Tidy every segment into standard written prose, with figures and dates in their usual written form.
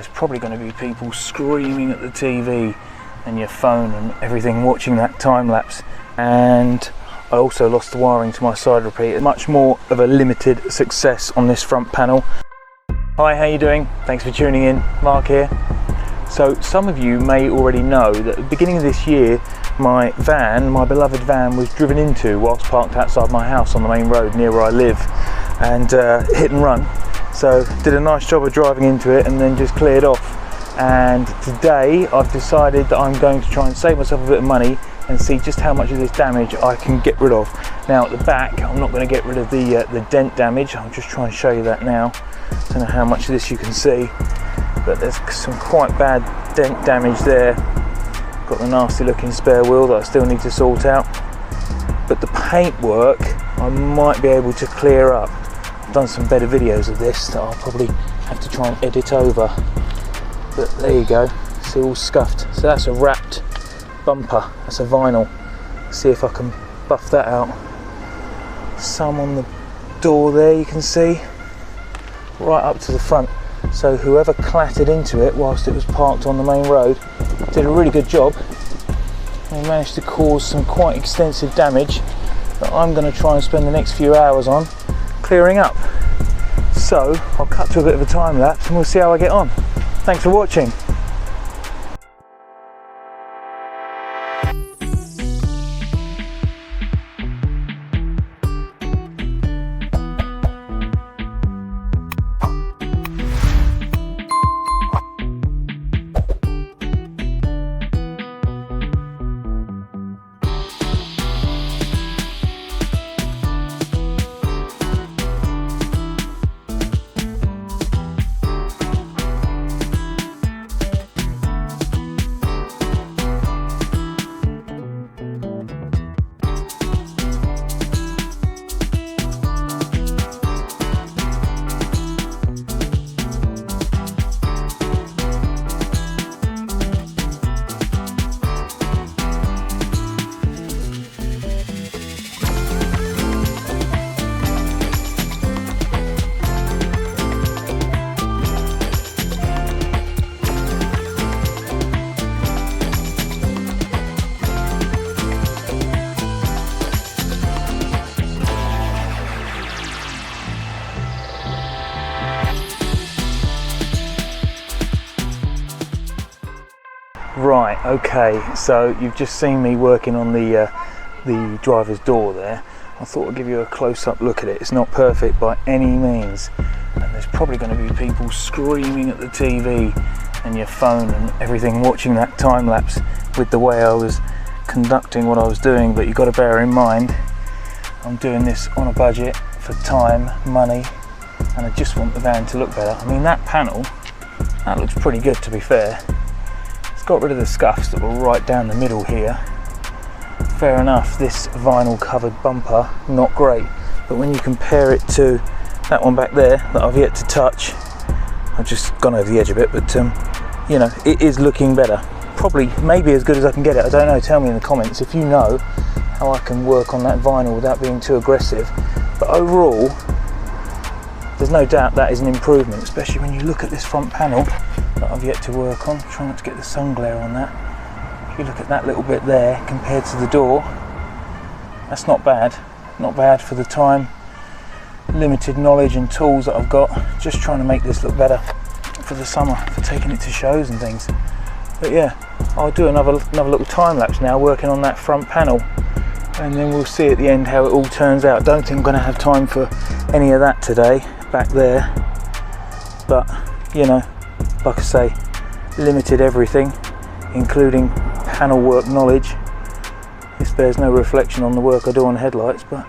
There's probably going to be people screaming at the TV and your phone and everything watching that time lapse. And I also lost the wiring to my side repeater. Much more of a limited success on this front panel. Hi, how you doing? Thanks for tuning in. Mark here. So some of you may already know that at the beginning of this year, my beloved van, was driven into whilst parked outside my house on the main road near where I live, and hit and run. So did a nice job of driving into it and then just cleared off. And today I've decided that I'm going to try and save myself a bit of money and see just how much of this damage I can get rid of. Now at the back, I'm not going to get rid of the dent damage. I'll just try and show you that now. I don't know how much of this you can see, but there's some quite bad dent damage there. Got the nasty looking spare wheel that I still need to sort out. But the paintwork I might be able to clear up. I've done some better videos of this that I'll probably have to try and edit over. But there you go, see, all scuffed. So that's a wrapped bumper, that's a vinyl. See if I can buff that out. Some on the door there you can see, right up to the front. So whoever clattered into it whilst it was parked on the main road did a really good job. They managed to cause some quite extensive damage that I'm going to try and spend the next few hours on clearing up. So I'll cut to a bit of a time lapse and we'll see how I get on. Thanks for watching. Right, okay, so you've just seen me working on the driver's door there. I thought I'd give you a close-up look at it. It's not perfect by any means, and there's probably going to be people screaming at the TV and your phone and everything watching that time lapse with the way I was conducting what I was doing. But you've got to bear in mind, I'm doing this on a budget for time, money, and I just want the van to look better. I mean, that panel, that looks pretty good, to be fair. Got rid of the scuffs that were right down the middle here. Fair enough, this vinyl covered bumper, not great, but when you compare it to that one back there that I've yet to touch, I've just gone over the edge a bit, but you know, it is looking better. Probably, maybe as good as I can get it, I don't know. Tell me in the comments if you know how I can work on that vinyl without being too aggressive. But overall, there's no doubt that is an improvement, especially when you look at this front panel that I've yet to work on. Try not to get the sun glare on that. If you look at that little bit there compared to the door, that's not bad. Not bad for the time, limited knowledge and tools that I've got. Just trying to make this look better for the summer, for taking it to shows and things. But yeah, I'll do another little time lapse now working on that front panel, and then we'll see at the end how it all turns out. Don't think I'm going to have time for any of that today back there, but you know, like I say, limited everything, including panel work knowledge. This bears no reflection on the work I do on headlights, but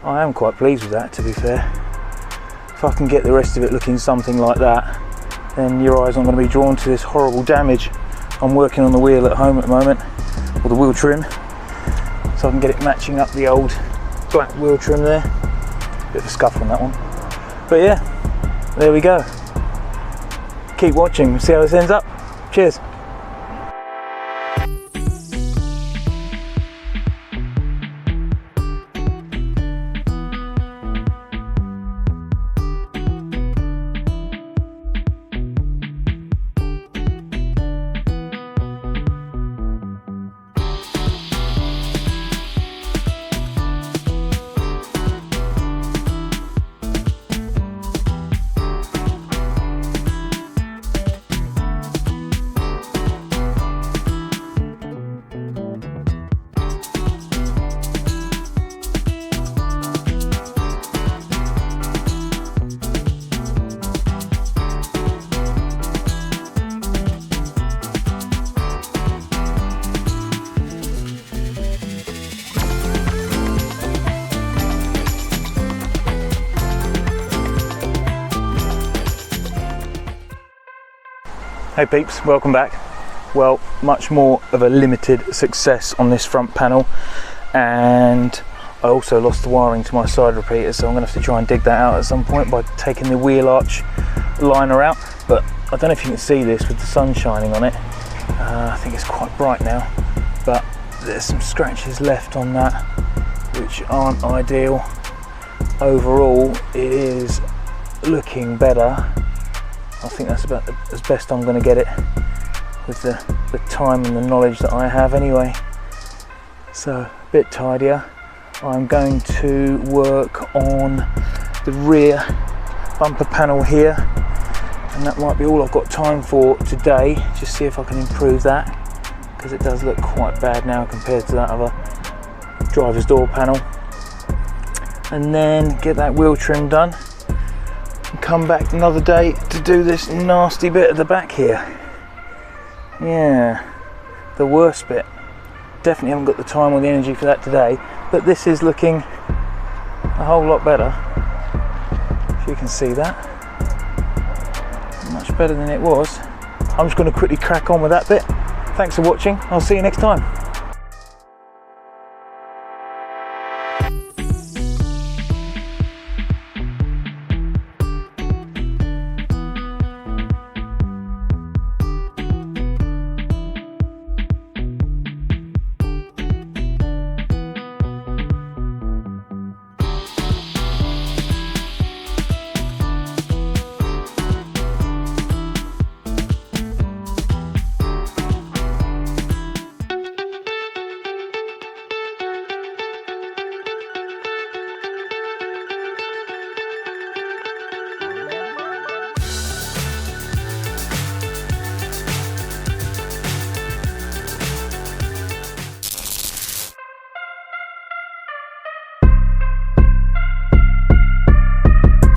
I am quite pleased with that, to be fair. If I can get the rest of it looking something like that, then your eyes aren't going to be drawn to this horrible damage. I'm working on the wheel at home at the moment, or the wheel trim, so I can get it matching up the old black wheel trim there. Bit of a scuff on that one. But yeah, there we go. Keep watching, see how this ends up. Cheers. Hey peeps, welcome back. Well, much more of a limited success on this front panel, and I also lost the wiring to my side repeater, so I'm going to have to try and dig that out at some point by taking the wheel arch liner out. But I don't know if you can see this with the sun shining on it. I think it's quite bright now, but there's some scratches left on that which aren't ideal. Overall it is looking better. I think that's about as best I'm going to get it with the time and the knowledge that I have anyway. So a bit tidier. I'm going to work on the rear bumper panel here, and that might be all I've got time for today. Just see if I can improve that, because it does look quite bad now compared to that other driver's door panel. And then get that wheel trim done and come back another day to do this nasty bit at the back here. Yeah, the worst bit. Definitely haven't got the time or the energy for that today, but this is looking a whole lot better, if you can see that. Much better than it was. I'm just going to quickly crack on with that bit. Thanks for watching. I'll see you next time.